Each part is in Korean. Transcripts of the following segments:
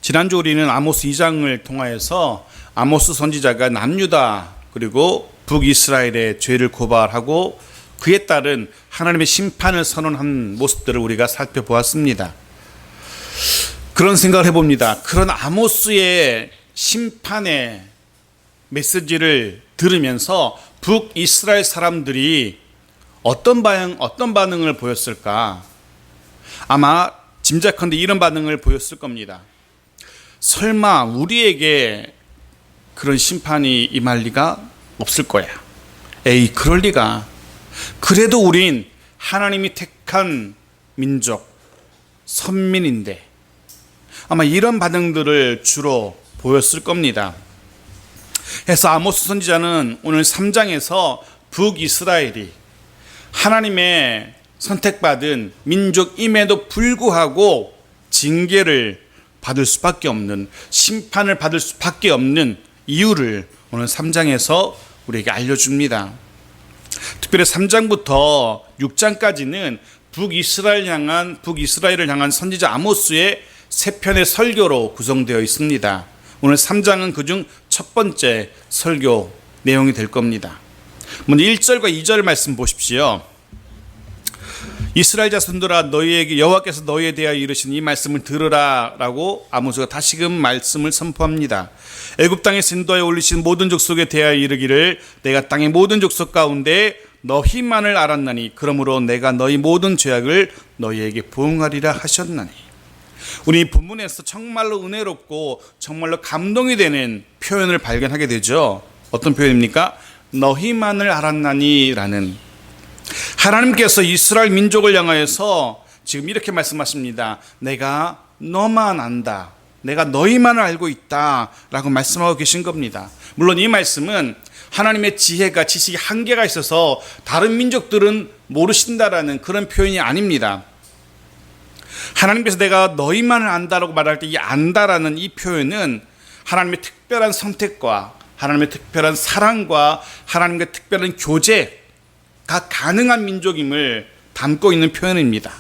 지난주 우리는 아모스 2장을 통하여서 아모스 선지자가 남유다 그리고 북이스라엘의 죄를 고발하고 그에 따른 하나님의 심판을 선언한 모습들을 우리가 살펴보았습니다. 그런 생각을 해봅니다. 그런 아모스의 심판의 메시지를 들으면서 북이스라엘 사람들이 어떤 반응을 보였을까? 아마 짐작컨대 이런 반응을 보였을 겁니다. 설마 우리에게 그런 심판이 임할 리가 없을 거야. 에이, 그럴 리가. 그래도 우린 하나님이 택한 민족, 선민인데 아마 이런 반응들을 주로 보였을 겁니다. 그래서 아모스 선지자는 오늘 3장에서 북이스라엘이 하나님의 선택받은 민족임에도 불구하고 징계를 받을 수밖에 없는, 심판을 받을 수밖에 없는 이유를 오늘 3장에서 우리에게 알려줍니다. 특별히 3장부터 6장까지는 북이스라엘을 향한 선지자 아모스의 세 편의 설교로 구성되어 있습니다. 오늘 3장은 그중 첫 번째 설교 내용이 될 겁니다. 먼저 1절과 2절 말씀 보십시오. 이스라엘 자손들아, 너희에게 여호와께서 너희에 대하여 이르신 이 말씀을 들으라 라고 아모스가 다시금 말씀을 선포합니다. 애굽 땅에서 인도하여 올리신 모든 족속에 대하여 이르기를 내가 땅의 모든 족속 가운데 너희만을 알았나니 그러므로 내가 너희 모든 죄악을 너희에게 보응하리라 하셨나니. 우리 본문에서 정말로 은혜롭고 정말로 감동이 되는 표현을 발견하게 되죠. 어떤 표현입니까? 너희만을 알았나니 라는. 하나님께서 이스라엘 민족을 향하여서 지금 이렇게 말씀하십니다. 내가 너만 안다. 내가 너희만을 알고 있다 라고 말씀하고 계신 겁니다. 물론 이 말씀은 하나님의 지혜가, 지식이 한계가 있어서 다른 민족들은 모르신다라는 그런 표현이 아닙니다. 하나님께서 내가 너희만을 안다라고 말할 때 이 안다라는 이 표현은 하나님의 특별한 선택과 하나님의 특별한 사랑과 하나님의 특별한 교제가 가능한 민족임을 담고 있는 표현입니다.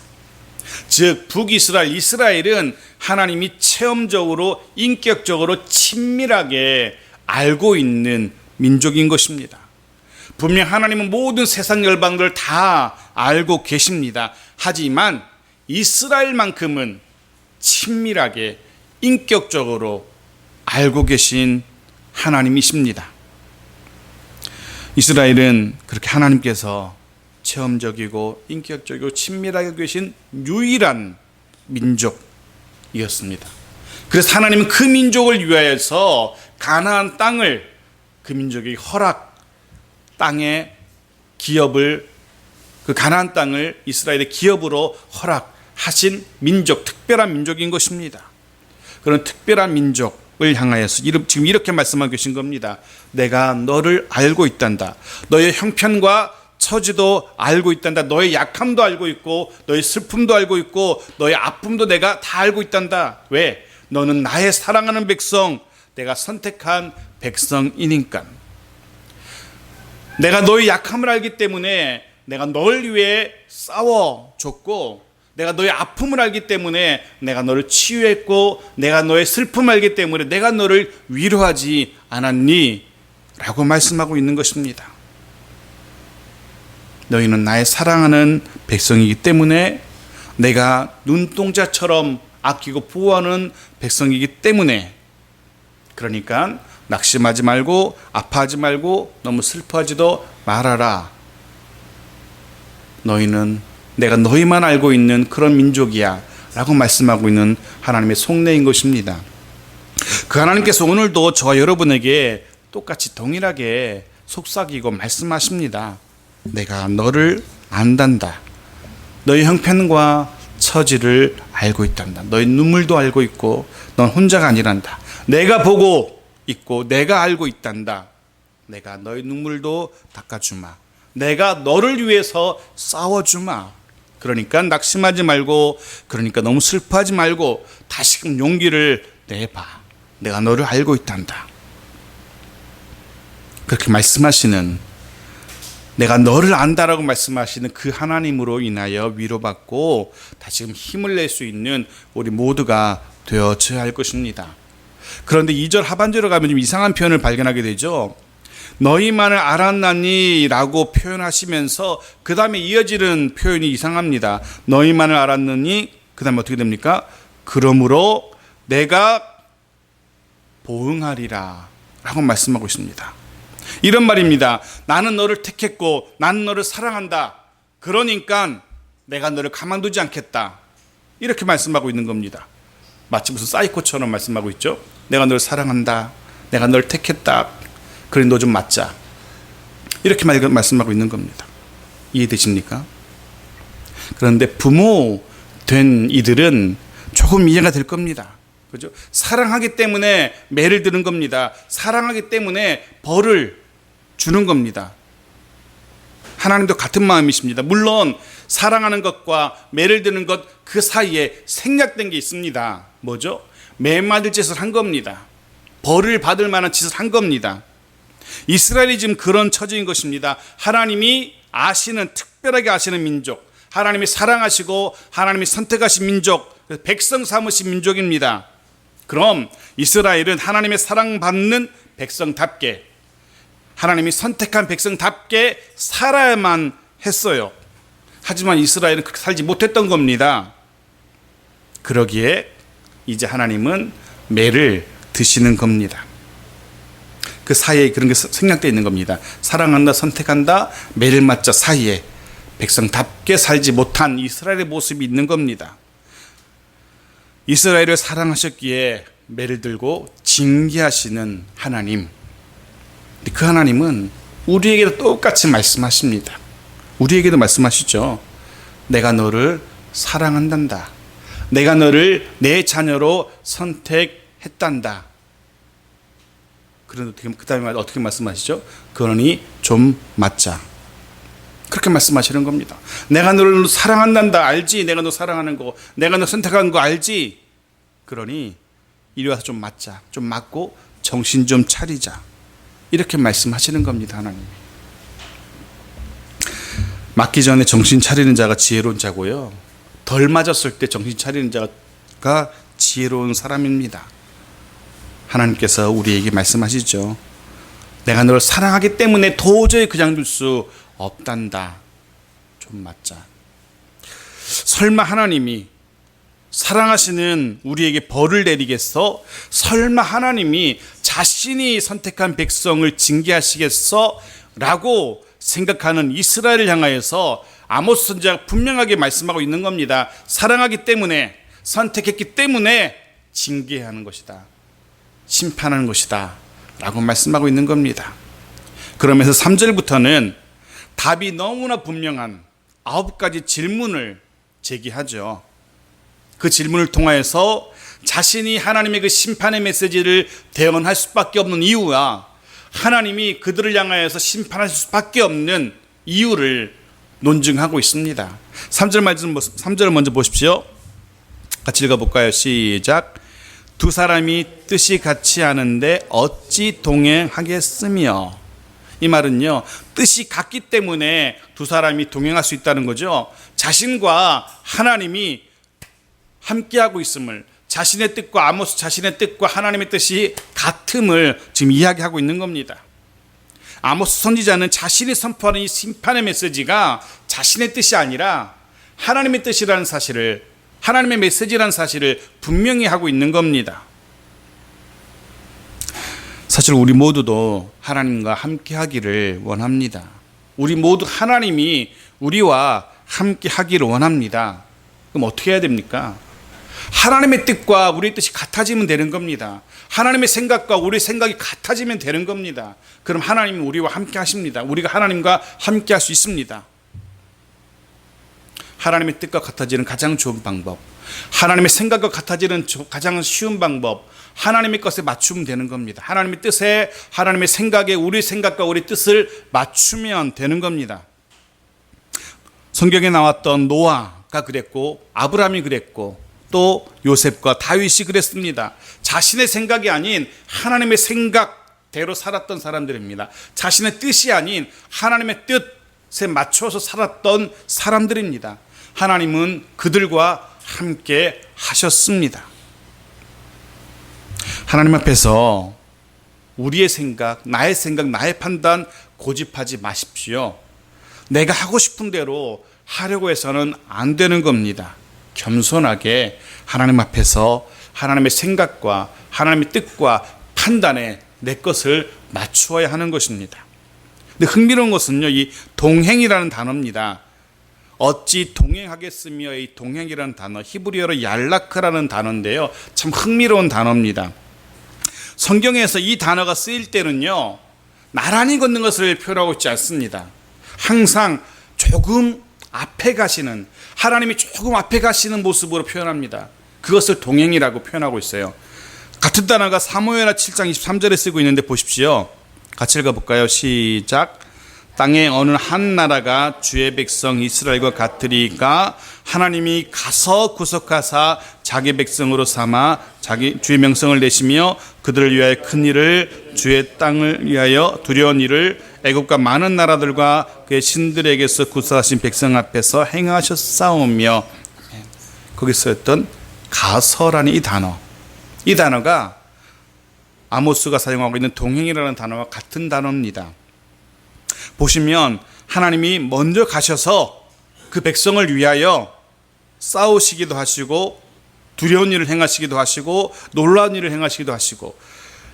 즉 북이스라엘, 이스라엘은 하나님이 체험적으로, 인격적으로 친밀하게 알고 있는 민족인 것입니다. 분명 하나님은 모든 세상 열방들을 다 알고 계십니다. 하지만 이스라엘만큼은 친밀하게, 인격적으로 알고 계신 하나님이십니다. 이스라엘은 그렇게 하나님께서 체험적이고 인격적이고 친밀하게 계신 유일한 민족이었습니다. 그래서 하나님은 그 민족을 위하여서 가나안 땅을 그 민족에게 땅의 기업을, 그 가나안 땅을 이스라엘의 기업으로 허락하신 민족, 특별한 민족인 것입니다. 그런 특별한 민족을 향하여서 지금 이렇게 말씀하고 계신 겁니다. 내가 너를 알고 있단다. 너의 형편과 처지도 알고 있단다. 너의 약함도 알고 있고 너의 슬픔도 알고 있고 너의 아픔도 내가 다 알고 있단다. 왜? 너는 나의 사랑하는 백성, 내가 선택한 백성이니까. 내가 너의 약함을 알기 때문에 내가 널 위해 싸워줬고, 내가 너의 아픔을 알기 때문에 내가 너를 치유했고, 내가 너의 슬픔을 알기 때문에 내가 너를 위로하지 않았니? 라고 말씀하고 있는 것입니다. 너희는 나의 사랑하는 백성이기 때문에, 내가 눈동자처럼 아끼고 보호하는 백성이기 때문에, 그러니까 낙심하지 말고 아파하지 말고 너무 슬퍼하지도 말아라. 너희는 내가 너희만 알고 있는 그런 민족이야 라고 말씀하고 있는 하나님의 속내인 것입니다. 그 하나님께서 오늘도 저와 여러분에게 똑같이 동일하게 속삭이고 말씀하십니다. 내가 너를 안단다. 너희 형편과 처지를 알고 있단다. 너희 눈물도 알고 있고 넌 혼자가 아니란다. 내가 보고 있고 내가 알고 있단다. 내가 너희 눈물도 닦아주마. 내가 너를 위해서 싸워주마. 그러니까 낙심하지 말고, 그러니까 너무 슬퍼하지 말고 다시금 용기를 내봐. 내가 너를 알고 있단다. 그렇게 말씀하시는 내가 너를 안다라고 말씀하시는 그 하나님으로 인하여 위로받고 다시금 힘을 낼 수 있는 우리 모두가 되어져야 할 것입니다. 그런데 2절 하반절에 가면 좀 이상한 표현을 발견하게 되죠. 너희만을 알았나니 라고 표현하시면서 그 다음에 이어지는 표현이 이상합니다. 너희만을 알았느니 그 다음에 어떻게 됩니까? 그러므로 내가 보응하리라 라고 말씀하고 있습니다. 이런 말입니다. 나는 너를 택했고 나는 너를 사랑한다. 그러니까 내가 너를 가만두지 않겠다. 이렇게 말씀하고 있는 겁니다. 마치 무슨 사이코처럼 말씀하고 있죠. 내가 너를 사랑한다. 내가 너를 택했다. 그래 너 좀 맞자. 이렇게 말씀하고 있는 겁니다. 이해되십니까? 그런데 부모 된 이들은 조금 이해가 될 겁니다. 그죠? 사랑하기 때문에 매를 드는 겁니다. 사랑하기 때문에 벌을 주는 겁니다. 하나님도 같은 마음이십니다. 물론 사랑하는 것과 매를 드는 것 그 사이에 생략된 게 있습니다. 뭐죠? 매 맞을 짓을 한 겁니다. 벌을 받을 만한 짓을 한 겁니다. 이스라엘이 지금 그런 처지인 것입니다. 하나님이 특별하게 아시는 민족, 하나님이 사랑하시고 하나님이 선택하신 민족, 백성 삼으신 민족입니다. 그럼 이스라엘은 하나님의 사랑받는 백성답게, 하나님이 선택한 백성답게 살아야만 했어요. 하지만 이스라엘은 그렇게 살지 못했던 겁니다. 그러기에 이제 하나님은 매를 드시는 겁니다. 그 사이에 그런 게 생략되어 있는 겁니다. 사랑한다, 선택한다, 매를 맞자 사이에 백성답게 살지 못한 이스라엘의 모습이 있는 겁니다. 이스라엘을 사랑하셨기에 매를 들고 징계하시는 하나님. 그 하나님은 우리에게도 똑같이 말씀하십니다. 우리에게도 말씀하시죠. 내가 너를 사랑한단다. 내가 너를 내 자녀로 선택했단다. 그런데 그 다음에 어떻게 말씀하시죠? 그러니 좀 맞자. 그렇게 말씀하시는 겁니다. 내가 너를 사랑한단다. 알지? 내가 너 사랑하는 거. 내가 너 선택한 거 알지? 그러니 이리 와서 좀 맞자. 좀 맞고 정신 좀 차리자. 이렇게 말씀하시는 겁니다. 하나님. 맞기 전에 정신 차리는 자가 지혜로운 자고요. 덜 맞았을 때 정신 차리는 자가 지혜로운 사람입니다. 하나님께서 우리에게 말씀하시죠. 내가 너를 사랑하기 때문에 도저히 그냥 둘 수 없단다. 좀 맞자. 설마 하나님이 사랑하시는 우리에게 벌을 내리겠어? 설마 하나님이 자신이 선택한 백성을 징계하시겠어? 라고 생각하는 이스라엘을 향하여서 아모스 선지자가 분명하게 말씀하고 있는 겁니다. 사랑하기 때문에, 선택했기 때문에 징계하는 것이다. 심판하는 것이다. 라고 말씀하고 있는 겁니다. 그러면서 3절부터는 답이 너무나 분명한 9가지 질문을 제기하죠. 그 질문을 통하여서 자신이 하나님의 그 심판의 메시지를 대언할 수밖에 없는 이유와 하나님이 그들을 향하여서 심판하실 수밖에 없는 이유를 논증하고 있습니다. 3절을 먼저 보십시오. 같이 읽어볼까요? 시작. 두 사람이 뜻이 같지 않은데 어찌 동행하겠으며. 이 말은요, 뜻이 같기 때문에 두 사람이 동행할 수 있다는 거죠. 자신과 하나님이 함께하고 있음을, 자신의 뜻과 아모스 자신의 뜻과 하나님의 뜻이 같음을 지금 이야기하고 있는 겁니다. 아모스 선지자는 자신이 선포하는 이 심판의 메시지가 자신의 뜻이 아니라 하나님의 뜻이라는 사실을, 하나님의 메시지라는 사실을 분명히 하고 있는 겁니다. 사실 우리 모두도 하나님과 함께 하기를 원합니다. 우리 모두 하나님이 우리와 함께 하기를 원합니다. 그럼 어떻게 해야 됩니까? 하나님의 뜻과 우리의 뜻이 같아지면 되는 겁니다. 하나님의 생각과 우리의 생각이 같아지면 되는 겁니다. 그럼 하나님이 우리와 함께 하십니다. 우리가 하나님과 함께 할 수 있습니다. 하나님의 뜻과 같아지는 가장 좋은 방법, 하나님의 생각과 같아지는 가장 쉬운 방법, 하나님의 것에 맞추면 되는 겁니다. 하나님의 뜻에, 하나님의 생각에 우리 생각과 우리 뜻을 맞추면 되는 겁니다. 성경에 나왔던 노아가 그랬고, 아브라함이 그랬고, 또 요셉과 다윗이 그랬습니다. 자신의 생각이 아닌 하나님의 생각대로 살았던 사람들입니다. 자신의 뜻이 아닌 하나님의 뜻, 맞춰서 살았던 사람들입니다. 하나님은 그들과 함께 하셨습니다. 하나님 앞에서 우리의 생각, 나의 판단 고집하지 마십시오. 내가 하고 싶은 대로 하려고 해서는 안 되는 겁니다. 겸손하게 하나님 앞에서 하나님의 생각과 하나님의 뜻과 판단에 내 것을 맞추어야 하는 것입니다. 근데 흥미로운 것은요, 이 동행이라는 단어입니다. 어찌 동행하겠으며, 이 동행이라는 단어, 히브리어로 얄라크라는 단어인데요, 참 흥미로운 단어입니다. 성경에서 이 단어가 쓰일 때는요, 나란히 걷는 것을 표현하고 있지 않습니다. 항상 조금 앞에 가시는, 하나님이 조금 앞에 가시는 모습으로 표현합니다. 그것을 동행이라고 표현하고 있어요. 같은 단어가 사무엘하 7장 23절에 쓰고 있는데 보십시오. 같이 읽어볼까요? 시작. 땅에 어느 한 나라가 주의 백성 이스라엘과 같으리까 하나님이 가서 구속하사 자기 백성으로 삼아 주의 명성을 내시며 그들을 위하여 큰 일을, 주의 땅을 위하여 두려운 일을 애국과 많은 나라들과 그의 신들에게서 구속하신 백성 앞에서 행하셨사오며. 거기 쓰였던 가서라는 이 단어가 아모스가 사용하고 있는 동행이라는 단어와 같은 단어입니다. 보시면 하나님이 먼저 가셔서 그 백성을 위하여 싸우시기도 하시고 두려운 일을 행하시기도 하시고 놀라운 일을 행하시기도 하시고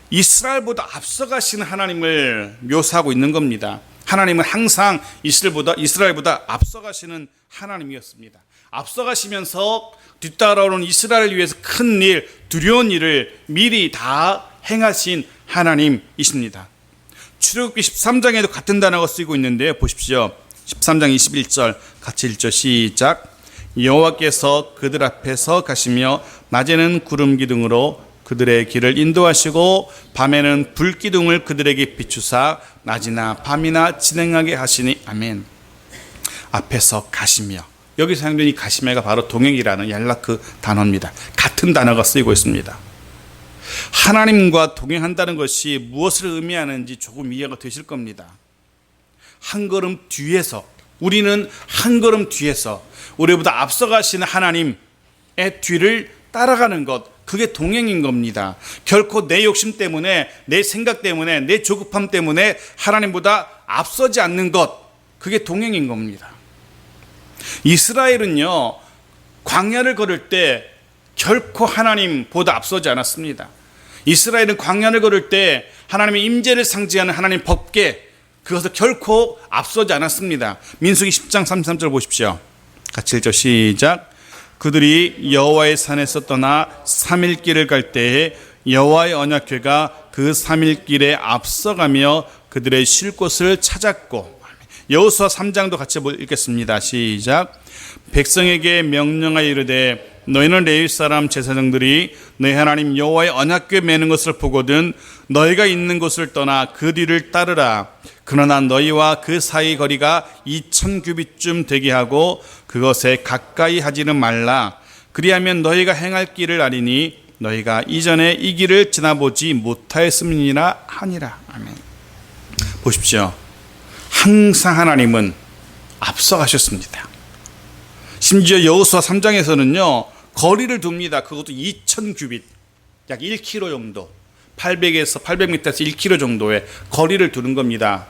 이스라엘보다 앞서가시는 하나님을 묘사하고 있는 겁니다. 하나님은 항상 이스라엘보다 앞서가시는 하나님이었습니다. 앞서가시면서 뒤따라오는 이스라엘을 위해서 큰 일, 두려운 일을 미리 다 행하신 하나님이십니다. 출애굽기 13장에도 같은 단어가 쓰이고 있는데요, 보십시오. 13장 21절 같이 읽죠. 시작. 여호와께서 그들 앞에서 가시며 낮에는 구름 기둥으로 그들의 길을 인도하시고 밤에는 불 기둥을 그들에게 비추사 낮이나 밤이나 진행하게 하시니. 아멘. 앞에서 가시며, 여기 사용된 이 가시며가 바로 동행이라는 얄라크 단어입니다. 같은 단어가 쓰이고 있습니다. 하나님과 동행한다는 것이 무엇을 의미하는지 조금 이해가 되실 겁니다. 한 걸음 뒤에서, 우리는 한 걸음 뒤에서 우리보다 앞서가시는 하나님의 뒤를 따라가는 것, 그게 동행인 겁니다. 결코 내 욕심 때문에, 내 생각 때문에, 내 조급함 때문에 하나님보다 앞서지 않는 것, 그게 동행인 겁니다. 이스라엘은요, 광야를 걸을 때 결코 하나님보다 앞서지 않았습니다. 이스라엘은 광야를 걸을 때 하나님의 임재를 상징하는 하나님 법궤, 그것을 결코 앞서지 않았습니다. 민수기 10장 33절 보십시오. 같이 읽죠. 시작. 그들이 여호와의 산에서 떠나 3일 길을 갈 때에 여호와의 언약궤가 그 3일 길에 앞서가며 그들의 쉴 곳을 찾았고. 여호수아 3장도 같이 읽겠습니다. 시작. 백성에게 명령하여 이르되 너희는 레위 사람 제사장들이 너희 하나님 여호와의 언약궤 매는 것을 보거든 너희가 있는 곳을 떠나 그 뒤를 따르라. 그러나 너희와 그 사이 거리가 2000규빗쯤 되게 하고 그것에 가까이 하지는 말라. 그리하면 너희가 행할 길을 아리니 너희가 이전에 이 길을 지나보지 못하였음이니라 하니라. 아멘. 보십시오. 항상 하나님은 앞서가셨습니다. 심지어 여호수아 3장에서는요, 거리를 둡니다. 그것도 2000규빗, 약 1km 정도, 800m에서 1km 정도의 거리를 두는 겁니다.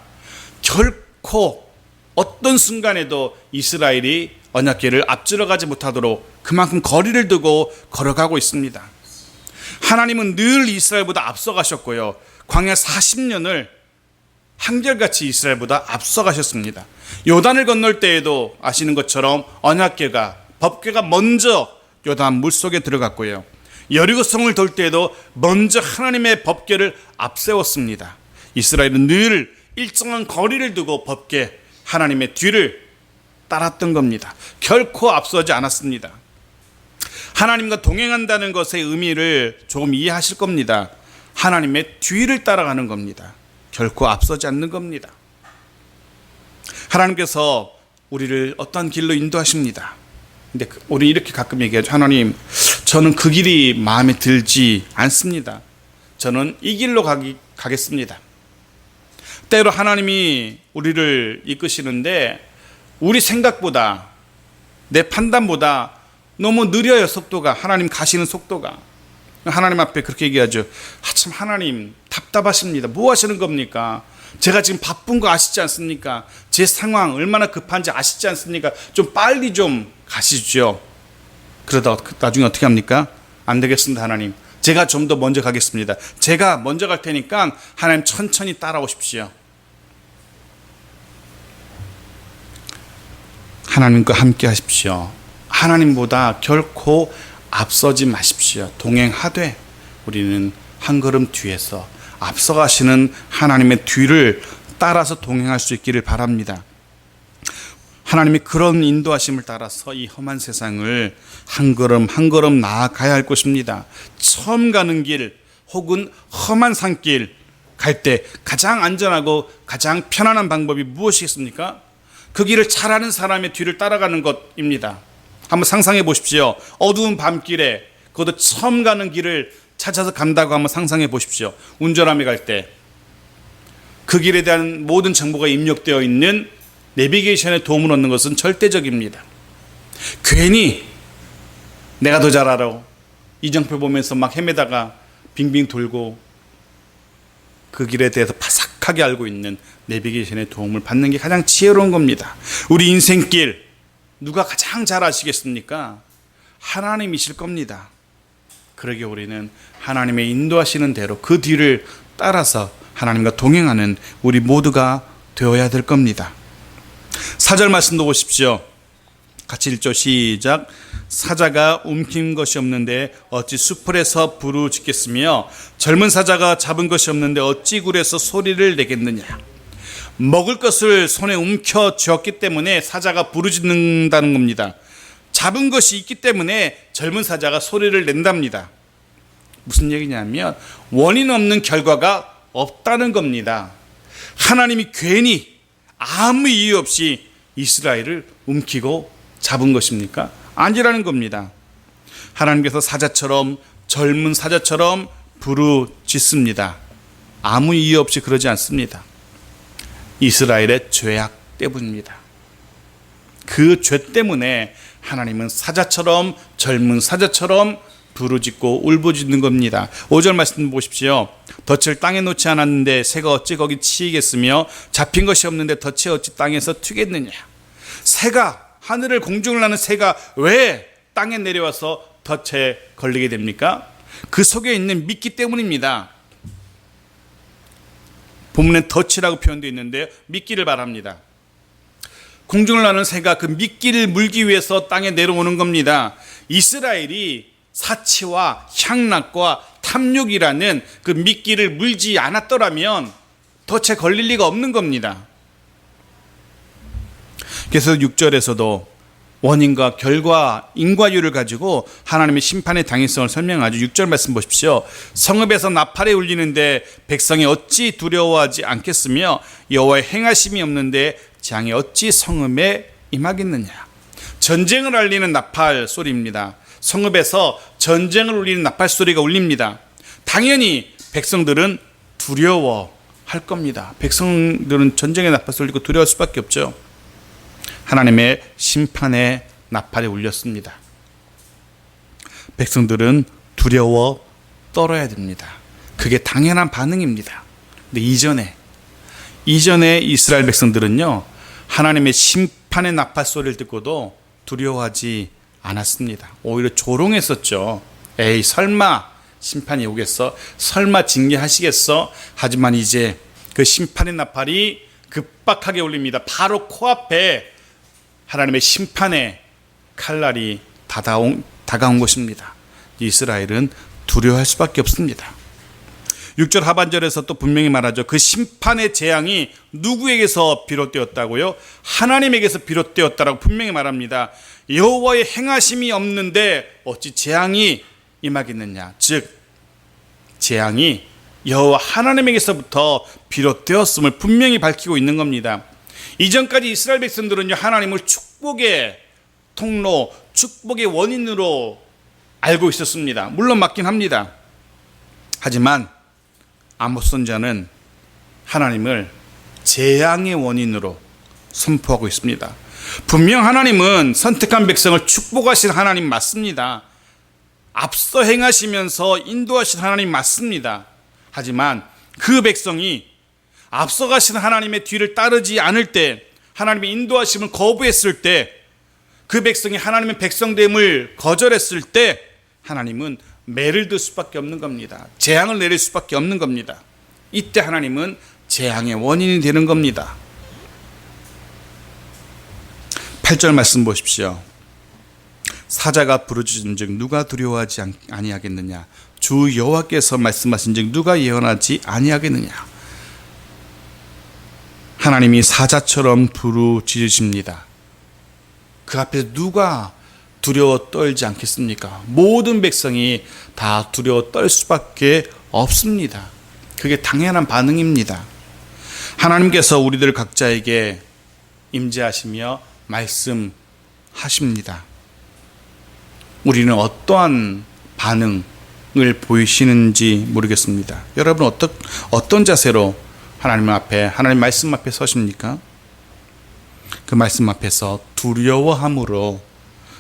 결코 어떤 순간에도 이스라엘이 언약궤를 앞질러가지 못하도록 그만큼 거리를 두고 걸어가고 있습니다. 하나님은 늘 이스라엘보다 앞서가셨고요, 광야 40년을 한결같이 이스라엘보다 앞서가셨습니다. 요단을 건널 때에도 아시는 것처럼 언약궤가, 법궤가 먼저 요단 물속에 들어갔고요, 여리고성을 돌 때에도 먼저 하나님의 법궤를 앞세웠습니다. 이스라엘은 늘 일정한 거리를 두고 법궤, 하나님의 뒤를 따랐던 겁니다. 결코 앞서지 않았습니다. 하나님과 동행한다는 것의 의미를 조금 이해하실 겁니다. 하나님의 뒤를 따라가는 겁니다. 결코 앞서지 않는 겁니다. 하나님께서 우리를 어떤 길로 인도하십니다. 근데 우리 이렇게 가끔 얘기하죠. 하나님, 저는 그 길이 마음에 들지 않습니다. 저는 이 길로 가겠습니다. 때로 하나님이 우리를 이끄시는데 우리 생각보다, 내 판단보다 너무 느려요. 속도가, 하나님 가시는 속도가. 하나님 앞에 그렇게 얘기하죠. 참 하나님 답답하십니다. 뭐 하시는 겁니까? 제가 지금 바쁜 거 아시지 않습니까? 제 상황 얼마나 급한지 아시지 않습니까? 좀 빨리 좀 가시죠. 그러다 나중에 어떻게 합니까? 안 되겠습니다. 하나님, 제가 좀 더 먼저 가겠습니다. 제가 먼저 갈 테니까 하나님 천천히 따라오십시오. 하나님과 함께 하십시오. 하나님보다 결코 앞서지 마십시오. 동행하되 우리는 한 걸음 뒤에서 앞서가시는 하나님의 뒤를 따라서 동행할 수 있기를 바랍니다. 하나님이 그런 인도하심을 따라서 이 험한 세상을 한 걸음 한 걸음 나아가야 할 것입니다. 처음 가는 길 혹은 험한 산길 갈 때 가장 안전하고 가장 편안한 방법이 무엇이겠습니까? 그 길을 잘 아는 사람의 뒤를 따라가는 것입니다. 한번 상상해 보십시오. 어두운 밤길에 그것도 처음 가는 길을 찾아서 간다고 한번 상상해 보십시오. 운전함에 갈 때 그 길에 대한 모든 정보가 입력되어 있는 내비게이션의 도움을 얻는 것은 절대적입니다. 괜히 내가 더 잘 알아, 이정표 보면서 막 헤매다가 빙빙 돌고 그 길에 대해서 바삭하게 알고 있는 내비게이션의 도움을 받는 게 가장 지혜로운 겁니다. 우리 인생길 누가 가장 잘 아시겠습니까? 하나님이실 겁니다. 그러기에 우리는 하나님의 인도하시는 대로 그 뒤를 따라서 하나님과 동행하는 우리 모두가 되어야 될 겁니다. 4절 말씀도 보십시오. 같이 읽죠. 시작. 사자가 움킨 것이 없는데 어찌 수풀에서 부르짖겠으며 젊은 사자가 잡은 것이 없는데 어찌 굴에서 소리를 내겠느냐. 먹을 것을 손에 움켜 쥐었기 때문에 사자가 부르짖는다는 겁니다. 잡은 것이 있기 때문에 젊은 사자가 소리를 낸답니다. 무슨 얘기냐면 원인 없는 결과가 없다는 겁니다. 하나님이 괜히 아무 이유 없이 이스라엘을 움키고 잡은 것입니까? 아니라는 겁니다. 하나님께서 사자처럼, 젊은 사자처럼 부르짖습니다. 아무 이유 없이 그러지 않습니다. 이스라엘의 죄악 때문입니다. 그 죄 때문에 하나님은 사자처럼, 젊은 사자처럼 부르짖고 울부짖는 겁니다. 5절 말씀 보십시오. 덫을 땅에 놓지 않았는데 새가 어찌 거기 치이겠으며 잡힌 것이 없는데 덫이 어찌 땅에서 튀겠느냐. 새가, 하늘을 공중을 나는 새가 왜 땅에 내려와서 덫에 걸리게 됩니까? 그 속에 있는 미끼 때문입니다. 본문엔 덫이라고 표현되어 있는데 미끼를 말합니다. 공중을 나는 새가 그 미끼를 물기 위해서 땅에 내려오는 겁니다. 이스라엘이 사치와 향락과 탐욕이라는 그 미끼를 물지 않았더라면 덫에 걸릴 리가 없는 겁니다. 그래서 6절에서도 원인과 결과, 인과율을 가지고 하나님의 심판의 당위성을 설명하죠. 6절 말씀 보십시오. 성읍에서 나팔이 울리는데 백성이 어찌 두려워하지 않겠으며 여호와의 행하심이 없는데 재앙이 어찌 성읍에 임하겠느냐. 전쟁을 알리는 나팔 소리입니다. 성읍에서 전쟁을 울리는 나팔 소리가 울립니다. 당연히 백성들은 두려워할 겁니다. 백성들은 전쟁의 나팔 소리 듣고 두려워할 수밖에 없죠. 하나님의 심판의 나팔이 울렸습니다. 백성들은 두려워 떨어야 됩니다. 그게 당연한 반응입니다. 근데 이전에 이스라엘 백성들은요, 하나님의 심판의 나팔 소리를 듣고도 두려워하지 않았습니다. 오히려 조롱했었죠. 에이, 설마 심판이 오겠어? 설마 징계하시겠어? 하지만 이제 그 심판의 나팔이 급박하게 울립니다. 바로 코앞에 하나님의 심판의 칼날이 다가온 것입니다. 이스라엘은 두려워할 수밖에 없습니다. 6절 하반절에서 또 분명히 말하죠. 그 심판의 재앙이 누구에게서 비롯되었다고요? 하나님에게서 비롯되었다라고 분명히 말합니다. 여호와의 행하심이 없는데 어찌 재앙이 임하겠느냐. 즉 재앙이 여호와 하나님에게서부터 비롯되었음을 분명히 밝히고 있는 겁니다. 이전까지 이스라엘 백성들은요, 하나님을 축복의 통로, 축복의 원인으로 알고 있었습니다. 물론 맞긴 합니다. 하지만 아모스 선지자는 하나님을 재앙의 원인으로 선포하고 있습니다. 분명 하나님은 선택한 백성을 축복하신 하나님 맞습니다. 앞서 행하시면서 인도하신 하나님 맞습니다. 하지만 그 백성이 앞서 가신 하나님의 뒤를 따르지 않을 때, 하나님의 인도하심을 거부했을 때, 그 백성이 하나님의 백성됨을 거절했을 때 하나님은 매를 들 수밖에 없는 겁니다. 재앙을 내릴 수밖에 없는 겁니다. 이때 하나님은 재앙의 원인이 되는 겁니다. 8절 말씀 보십시오. 사자가 부르짖은즉 누가 두려워하지 아니하겠느냐? 주 여호와께서 말씀하신즉 누가 예언하지 아니하겠느냐? 하나님이 사자처럼 부르짖으십니다. 그 앞에서 누가 두려워 떨지 않겠습니까? 모든 백성이 다 두려워 떨 수밖에 없습니다. 그게 당연한 반응입니다. 하나님께서 우리들 각자에게 임재하시며 말씀하십니다. 우리는 어떠한 반응을 보이시는지 모르겠습니다. 여러분 어떤 자세로 하나님 앞에, 하나님 말씀 앞에 서십니까? 그 말씀 앞에서 두려워함으로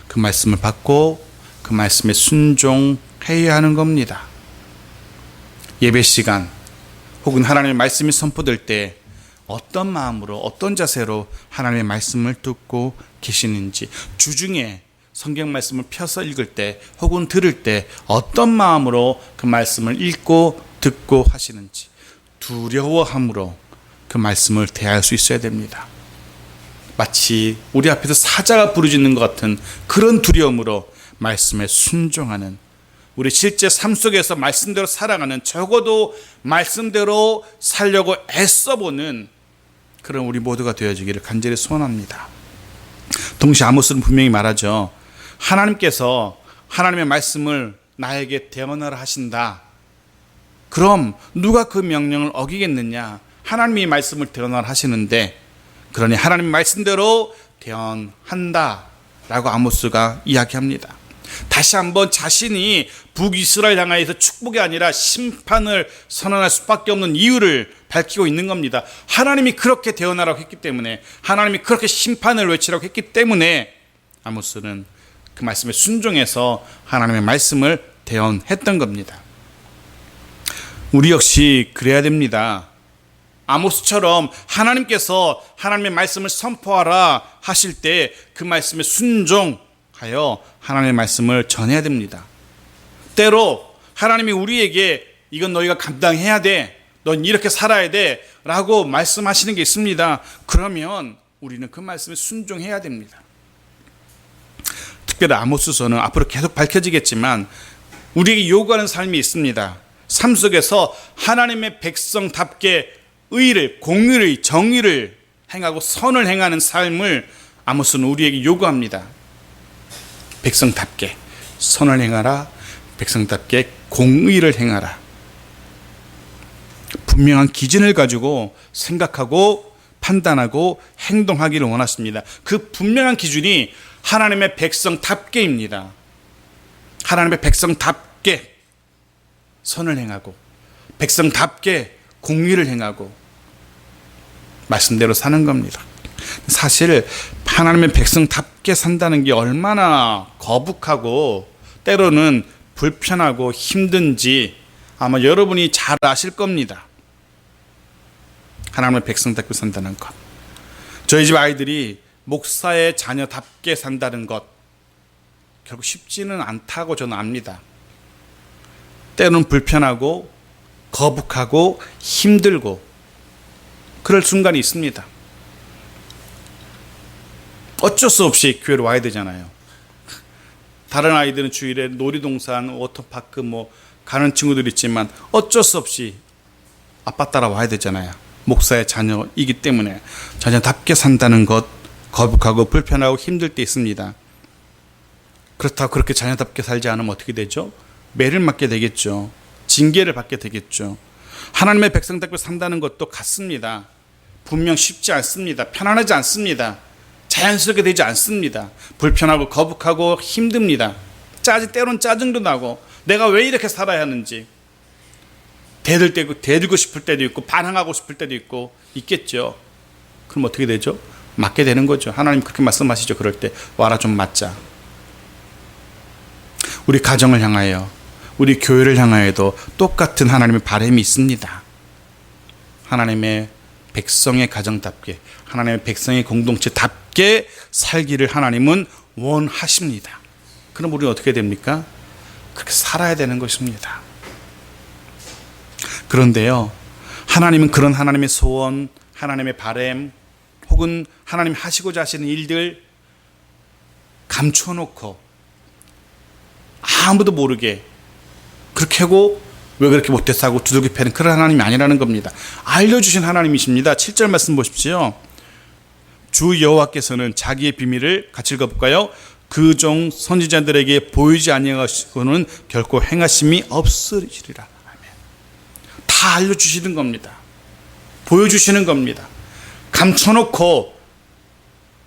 그 말씀을 받고 그 말씀에 순종해야 하는 겁니다. 예배 시간 혹은 하나님의 말씀이 선포될 때 어떤 마음으로, 어떤 자세로 하나님의 말씀을 듣고 계시는지, 주중에 성경 말씀을 펴서 읽을 때 혹은 들을 때 어떤 마음으로 그 말씀을 읽고 듣고 하시는지, 두려워함으로 그 말씀을 대할 수 있어야 됩니다. 마치 우리 앞에서 사자가 부르짖는 것 같은 그런 두려움으로 말씀에 순종하는, 우리 실제 삶 속에서 말씀대로 살아가는, 적어도 말씀대로 살려고 애써보는 그런 우리 모두가 되어지기를 간절히 소원합니다. 동시에 아모스는 분명히 말하죠. 하나님께서 하나님의 말씀을 나에게 대언하라 하신다. 그럼 누가 그 명령을 어기겠느냐? 하나님이 말씀을 대언하라 하시는데, 그러니 하나님 말씀대로 대언한다 라고 아모스가 이야기합니다. 다시 한번 자신이 북이스라엘 향하여서 축복이 아니라 심판을 선언할 수밖에 없는 이유를 밝히고 있는 겁니다. 하나님이 그렇게 대언하라고 했기 때문에, 하나님이 그렇게 심판을 외치라고 했기 때문에 아모스는 그 말씀에 순종해서 하나님의 말씀을 대언했던 겁니다. 우리 역시 그래야 됩니다. 아모스처럼 하나님께서 하나님의 말씀을 선포하라 하실 때 그 말씀에 순종하여 하나님의 말씀을 전해야 됩니다. 때로 하나님이 우리에게 이건 너희가 감당해야 돼, 넌 이렇게 살아야 돼 라고 말씀하시는 게 있습니다. 그러면 우리는 그 말씀에 순종해야 됩니다. 특별히 아모스서는 앞으로 계속 밝혀지겠지만 우리에게 요구하는 삶이 있습니다. 삶 속에서 하나님의 백성답게 의를, 공의를, 정의를 행하고 선을 행하는 삶을 아모스는 우리에게 요구합니다. 백성답게 선을 행하라, 백성답게 공의를 행하라. 분명한 기준을 가지고 생각하고 판단하고 행동하기를 원하십니다. 그 분명한 기준이 하나님의 백성답게입니다. 하나님의 백성답게 선을 행하고, 백성답게 공의를 행하고 말씀대로 사는 겁니다. 사실 하나님의 백성답게 산다는 게 얼마나 거북하고 때로는 불편하고 힘든지 아마 여러분이 잘 아실 겁니다. 하나님의 백성답게 산다는 것, 저희 집 아이들이 목사의 자녀답게 산다는 것, 결국 쉽지는 않다고 저는 압니다. 때로는 불편하고 거북하고 힘들고 그럴 순간이 있습니다. 어쩔 수 없이 교회로 와야 되잖아요. 다른 아이들은 주일에 놀이동산, 워터파크 가는 친구들 있지만 어쩔 수 없이 아빠 따라 와야 되잖아요. 목사의 자녀이기 때문에 자녀답게 산다는 것, 거북하고 불편하고 힘들 때 있습니다. 그렇다고 그렇게 자녀답게 살지 않으면 어떻게 되죠? 매를 맞게 되겠죠. 징계를 받게 되겠죠. 하나님의 백성답게 산다는 것도 같습니다. 분명 쉽지 않습니다. 편안하지 않습니다. 자연스럽게 되지 않습니다. 불편하고 거북하고 힘듭니다. 때론 짜증도 나고 내가 왜 이렇게 살아야 하는지, 대들고 싶을 때도 있고 반항하고 싶을 때도 있고 있겠죠. 그럼 어떻게 되죠? 맞게 되는 거죠. 하나님 그렇게 말씀하시죠. 그럴 때 와라 좀 맞자. 우리 가정을 향하여, 우리 교회를 향하여도 똑같은 하나님의 바람이 있습니다. 하나님의 백성의 가정답게, 하나님의 백성의 공동체답게 살기를 하나님은 원하십니다. 그럼 우리는 어떻게 됩니까? 그렇게 살아야 되는 것입니다. 그런데요, 하나님은 그런 하나님의 소원, 하나님의 바람, 혹은 하나님 하시고자 하시는 일들 감춰놓고 아무도 모르게 그렇게 하고 왜 그렇게 못했어 하고 두들겨 패는 그런 하나님이 아니라는 겁니다. 알려주신 하나님이십니다. 7절 말씀 보십시오. 주 여호와께서는 자기의 비밀을 같이 읽어볼까요? 그 종 선지자들에게 보이지 아니하시고는 결코 행하심이 없으리라. 다 알려주시는 겁니다. 보여주시는 겁니다. 감춰놓고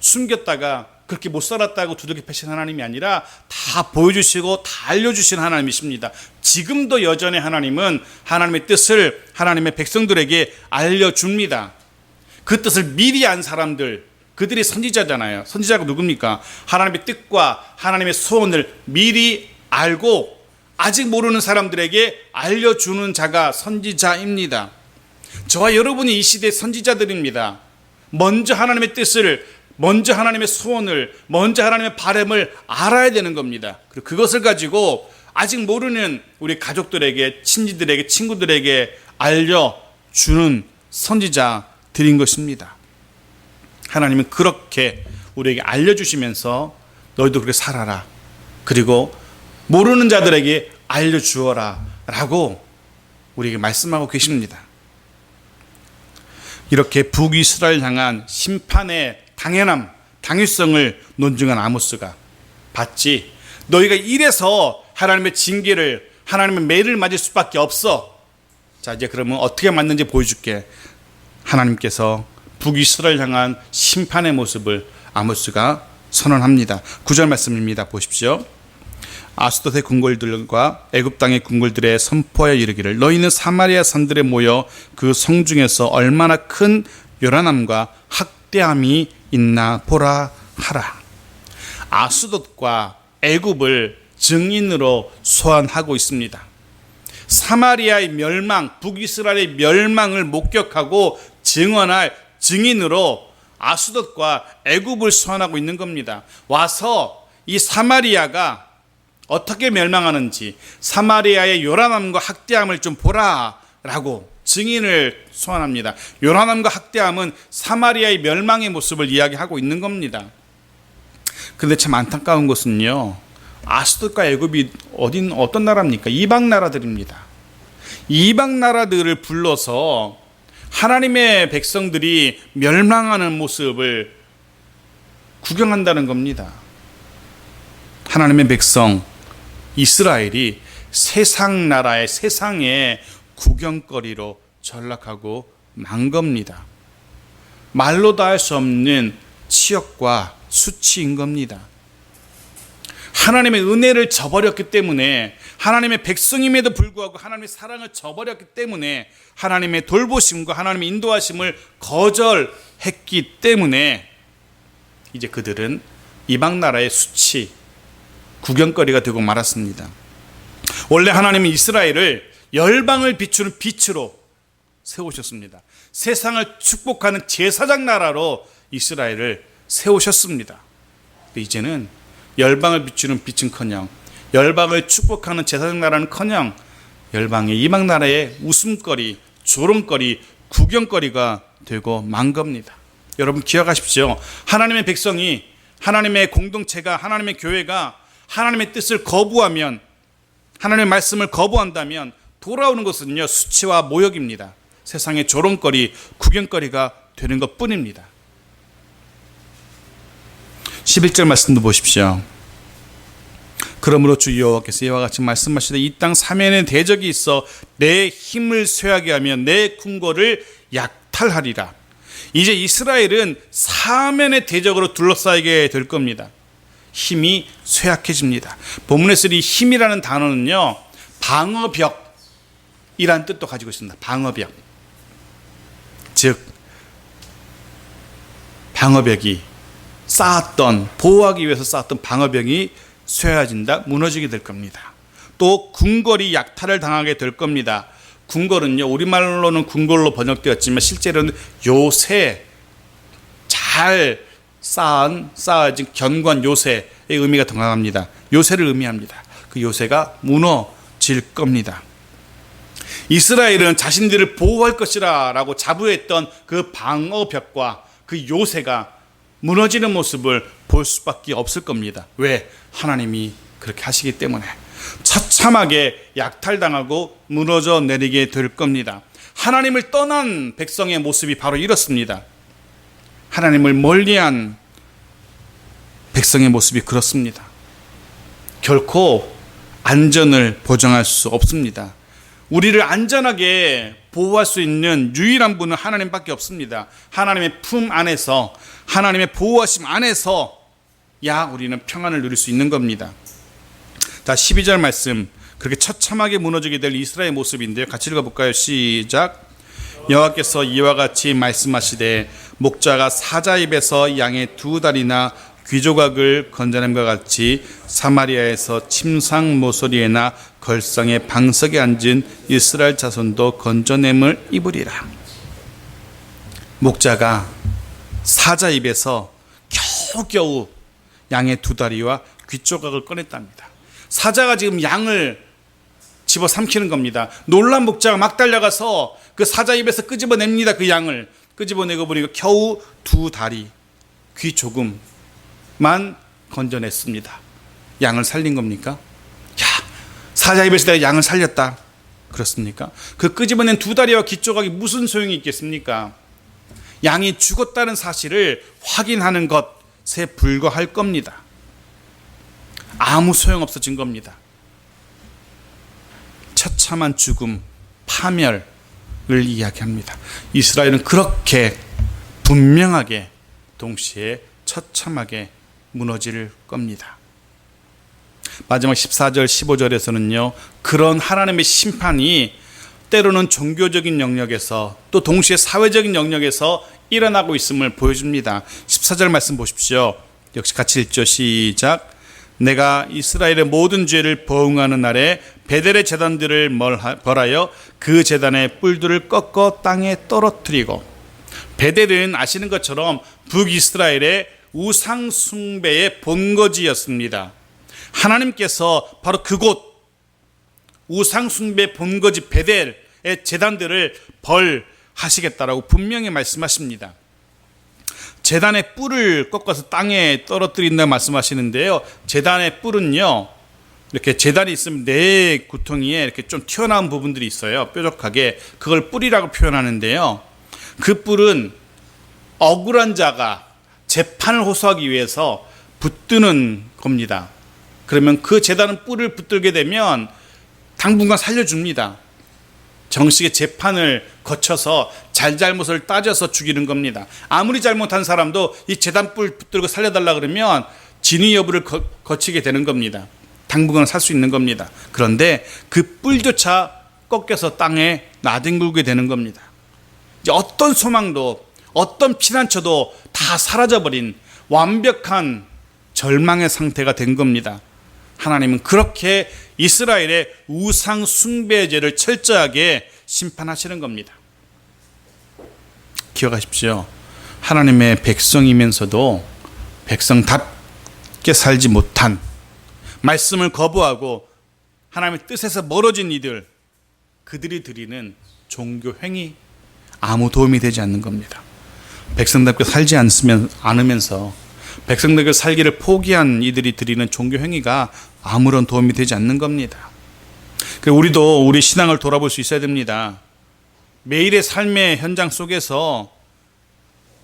숨겼다가 그렇게 못 살았다고 두들겨 패신 하나님이 아니라 다 보여주시고 다 알려주신 하나님이십니다. 지금도 여전히 하나님은 하나님의 뜻을 하나님의 백성들에게 알려줍니다. 그 뜻을 미리 안 사람들, 그들이 선지자잖아요. 선지자가 누굽니까? 하나님의 뜻과 하나님의 소원을 미리 알고 아직 모르는 사람들에게 알려주는 자가 선지자입니다. 저와 여러분이 이 시대의 선지자들입니다. 먼저 하나님의 뜻을, 먼저 하나님의 소원을, 먼저 하나님의 바람을 알아야 되는 겁니다. 그리고 그것을 가지고 아직 모르는 우리 가족들에게, 친지들에게, 친구들에게 알려주는 선지자들인 것입니다. 하나님은 그렇게 우리에게 알려주시면서 너희도 그렇게 살아라. 그리고 모르는 자들에게 알려주어라 라고 우리에게 말씀하고 계십니다. 이렇게 북이스라엘 향한 심판의 당연함, 당위성을 논증한 아모스가 봤지. 너희가 이래서 하나님의 징계를, 하나님의 매를 맞을 수밖에 없어. 자, 이제 그러면 어떻게 맞는지 보여줄게. 하나님께서 북이스라엘 향한 심판의 모습을 아모스가 선언합니다. 9절 말씀입니다. 보십시오. 아스돗의 궁궐들과 애굽 땅의 궁궐들에 선포하여 이르기를 너희는 사마리아 산들에 모여 그 성 중에서 얼마나 큰 요란함과 학대함이 있나 보라 하라. 아스돗과 애굽을 증인으로 소환하고 있습니다. 사마리아의 멸망, 북이스라엘의 멸망을 목격하고 증언할 증인으로 아스돗과 애굽을 소환하고 있는 겁니다. 와서 이 사마리아가 어떻게 멸망하는지, 사마리아의 요란함과 학대함을 좀 보라라고 증인을 소환합니다. 요란함과 학대함은 사마리아의 멸망의 모습을 이야기하고 있는 겁니다. 그런데 참 안타까운 것은요, 아스돗과 애굽이 어떤 나라입니까? 이방 나라들입니다. 이방 나라들을 불러서 하나님의 백성들이 멸망하는 모습을 구경한다는 겁니다. 하나님의 백성 이스라엘이 세상 나라의 세상의 구경거리로 전락하고 만 겁니다. 말로 다 할 수 없는 치욕과 수치인 겁니다. 하나님의 은혜를 저버렸기 때문에, 하나님의 백성임에도 불구하고 하나님의 사랑을 저버렸기 때문에, 하나님의 돌보심과 하나님의 인도하심을 거절했기 때문에 이제 그들은 이방 나라의 수치, 구경거리가 되고 말았습니다. 원래 하나님은 이스라엘을 열방을 비추는 빛으로 세우셨습니다. 세상을 축복하는 제사장 나라로 이스라엘을 세우셨습니다. 이제는 열방을 비추는 빛은커녕, 열방을 축복하는 제사장 나라는커녕 열방의 이방 나라의 웃음거리, 조롱거리, 구경거리가 되고 만 겁니다. 여러분 기억하십시오. 하나님의 백성이, 하나님의 공동체가, 하나님의 교회가 하나님의 뜻을 거부하면, 하나님의 말씀을 거부한다면 돌아오는 것은요, 수치와 모욕입니다. 세상의 조롱거리, 구경거리가 되는 것뿐입니다. 11절 말씀도 보십시오. 그러므로 주 여호와께서 이와 같이 말씀하시되 이 땅 사면에 대적이 있어 내 힘을 쇠하게 하며 내 궁궐을 약탈하리라. 이제 이스라엘은 사면의 대적으로 둘러싸이게 될 겁니다. 힘이 쇠약해집니다. 본문에서 이 힘이라는 단어는요, 방어벽, 이란 뜻도 가지고 있습니다. 방어벽. 즉 방어벽이 쌓았던, 보호하기 위해서 쌓았던 방어벽이 쇠해진다, 무너지게 될 겁니다. 또 궁궐이 약탈을 당하게 될 겁니다. 궁궐은요, 우리말로는 궁궐로 번역되었지만 실제로는 요새 잘 쌓아진 견고한 요새의 의미가 더 강합니다. 요새를 의미합니다. 그 요새가 무너질 겁니다. 이스라엘은 자신들을 보호할 것이라 라고 자부했던 그 방어벽과 그 요새가 무너지는 모습을 볼 수밖에 없을 겁니다. 왜? 하나님이 그렇게 하시기 때문에 처참하게 약탈당하고 무너져 내리게 될 겁니다. 하나님을 떠난 백성의 모습이 바로 이렇습니다. 하나님을 멀리한 백성의 모습이 그렇습니다. 결코 안전을 보장할 수 없습니다. 우리를 안전하게 보호할 수 있는 유일한 분은 하나님밖에 없습니다. 하나님의 품 안에서, 하나님의 보호하심 안에서 우리는 평안을 누릴 수 있는 겁니다. 자, 12절 말씀, 그렇게 처참하게 무너지게 될 이스라엘의 모습인데요. 같이 읽어볼까요? 시작. 여호와께서 이와 같이 말씀하시되 목자가 사자 입에서 양의 두 다리나 귀조각을 건져냄과 같이 사마리아에서 침상 모서리에나 걸상의 방석에 앉은 이스라엘 자손도 건져냄을 입으리라. 목자가 사자 입에서 겨우겨우 양의 두 다리와 귀조각을 꺼냈답니다. 사자가 지금 양을 집어삼키는 겁니다. 놀란 목자가 막 달려가서 그 사자 입에서 끄집어냅니다. 그 양을 끄집어내고 보니까 겨우 두 다리, 귀 조금만 건져냈습니다. 양을 살린 겁니까? 사자 입에서 내가 양을 살렸다, 그렇습니까? 그 끄집어낸 두 다리와 귀 조각이 무슨 소용이 있겠습니까? 양이 죽었다는 사실을 확인하는 것에 불과할 겁니다. 아무 소용없어진 겁니다. 처참한 죽음, 파멸을 이야기합니다. 이스라엘은 그렇게 분명하게 동시에 처참하게 무너질 겁니다. 마지막 14절 15절에서는요, 그런 하나님의 심판이 때로는 종교적인 영역에서 또 동시에 사회적인 영역에서 일어나고 있음을 보여줍니다. 14절 말씀 보십시오. 역시 같이 읽죠. 시작. 내가 이스라엘의 모든 죄를 보응하는 날에 베델의 제단들을 벌하여 그 제단의 뿔들을 꺾어 땅에 떨어뜨리고, 베델은 아시는 것처럼 북이스라엘의 우상 숭배의 본거지였습니다. 하나님께서 바로 그곳 우상 숭배 본거지 베델의 제단들을 벌하시겠다라고 분명히 말씀하십니다. 제단의 뿔을 꺾어서 땅에 떨어뜨린다 말씀하시는데요. 제단의 뿔은요, 이렇게 제단이 있으면 네 구덩이에 이렇게 좀 튀어나온 부분들이 있어요. 뾰족하게. 그걸 뿔이라고 표현하는데요. 그 뿔은 억울한 자가 재판을 호소하기 위해서 붙드는 겁니다. 그러면 그 제단은 뿔을 붙들게 되면 당분간 살려줍니다. 정식의 재판을 거쳐서 잘잘못을 따져서 죽이는 겁니다. 아무리 잘못한 사람도 이 제단 뿔 붙들고 살려달라 그러면 진위 여부를 거치게 되는 겁니다. 당분간 살 수 있는 겁니다. 그런데 그 뿔조차 꺾여서 땅에 나뒹굴게 되는 겁니다. 이제 어떤 소망도 어떤 피난처도 다 사라져버린 완벽한 절망의 상태가 된 겁니다. 하나님은 그렇게 이스라엘의 우상 숭배죄를 철저하게 심판하시는 겁니다. 기억하십시오. 하나님의 백성이면서도 백성답게 살지 못한, 말씀을 거부하고 하나님의 뜻에서 멀어진 이들, 그들이 드리는 종교 행위 아무 도움이 되지 않는 겁니다. 백성답게 살지 않으면서 백성들에게 살기를 포기한 이들이 드리는 종교 행위가 아무런 도움이 되지 않는 겁니다. 우리도 우리 신앙을 돌아볼 수 있어야 됩니다. 매일의 삶의 현장 속에서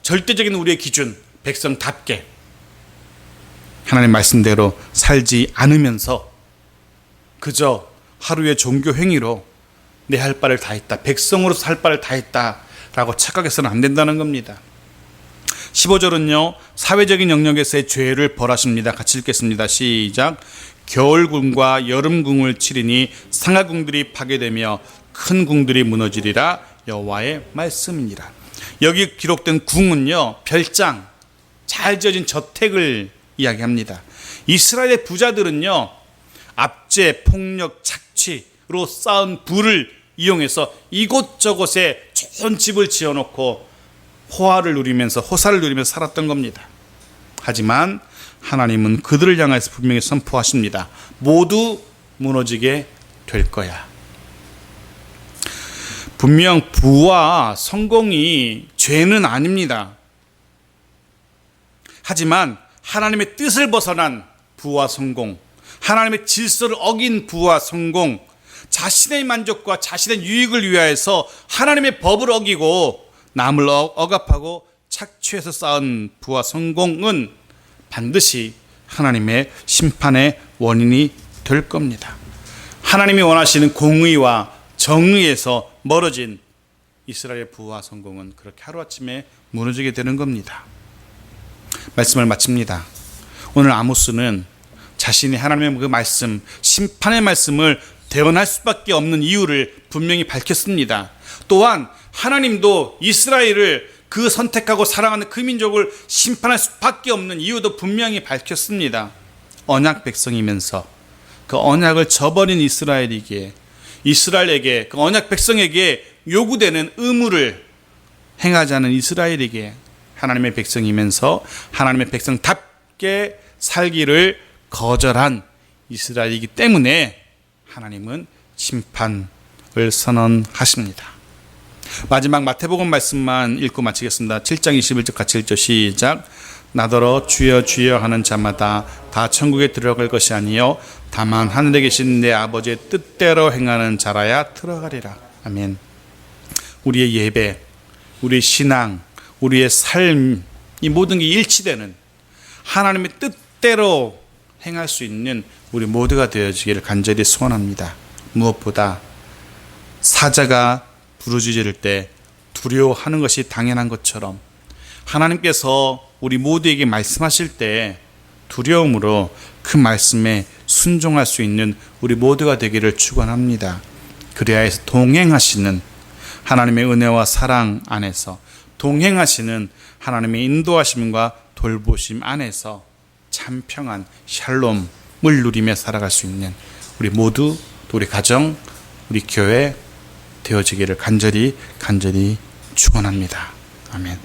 절대적인 우리의 기준, 백성답게 하나님 말씀대로 살지 않으면서 그저 하루의 종교 행위로 내 할 바를 다 했다, 백성으로서 할 바를 다 했다라고 착각해서는 안 된다는 겁니다. 15절은요, 사회적인 영역에서의 죄를 벌하십니다. 같이 읽겠습니다. 시작. 겨울궁과 여름궁을 치리니 상하궁들이 파괴되며 큰 궁들이 무너지리라 여호와의 말씀이니라. 여기 기록된 궁은요, 별장, 잘 지어진 저택을 이야기합니다. 이스라엘의 부자들은요, 압제, 폭력, 착취로 쌓은 부를 이용해서 이곳저곳에 좋은 집을 지어놓고 호사를 누리면서 살았던 겁니다. 하지만 하나님은 그들을 향해서 분명히 선포하십니다. 모두 무너지게 될 거야. 분명 부와 성공이 죄는 아닙니다. 하지만 하나님의 뜻을 벗어난 부와 성공, 하나님의 질서를 어긴 부와 성공, 자신의 만족과 자신의 유익을 위하여서 하나님의 법을 어기고 남을 억압하고 착취해서 쌓은 부와 성공은 반드시 하나님의 심판의 원인이 될 겁니다. 하나님이 원하시는 공의와 정의에서 멀어진 이스라엘의 부와 성공은 그렇게 하루아침에 무너지게 되는 겁니다. 말씀을 마칩니다. 오늘 아모스는 자신이 하나님의 그 말씀, 심판의 말씀을 대언할 수밖에 없는 이유를 분명히 밝혔습니다. 또한 하나님도 이스라엘을 그 선택하고 사랑하는 그 민족을 심판할 수밖에 없는 이유도 분명히 밝혔습니다. 언약 백성이면서 그 언약을 저버린 이스라엘에게 그 언약 백성에게 요구되는 의무를 행하지 않은 이스라엘에게 하나님의 백성이면서 하나님의 백성답게 살기를 거절한 이스라엘이기 때문에 하나님은 심판을 선언하십니다. 마지막 마태복음 말씀만 읽고 마치겠습니다. 7장 21절 같이 읽죠. 시작. 나더러 주여 주여 하는 자마다 다 천국에 들어갈 것이 아니요 다만 하늘에 계신 내 아버지의 뜻대로 행하는 자라야 들어가리라. 아멘. 우리의 예배, 우리의 신앙, 우리의 삶, 이 모든 게 일치되는 하나님의 뜻대로 행할 수 있는 우리 모두가 되어지기를 간절히 소원합니다. 무엇보다 사자가 부르짖을 때 두려워하는 것이 당연한 것처럼 하나님께서 우리 모두에게 말씀하실 때 두려움으로 그 말씀에 순종할 수 있는 우리 모두가 되기를 축원합니다. 그래야 해서 동행하시는 하나님의 은혜와 사랑 안에서, 동행하시는 하나님의 인도하심과 돌보심 안에서 참 평안, 샬롬을 누리며 살아갈 수 있는 우리 모두, 또 우리 가정, 우리 교회 되어지기를 간절히 축원합니다. 아멘.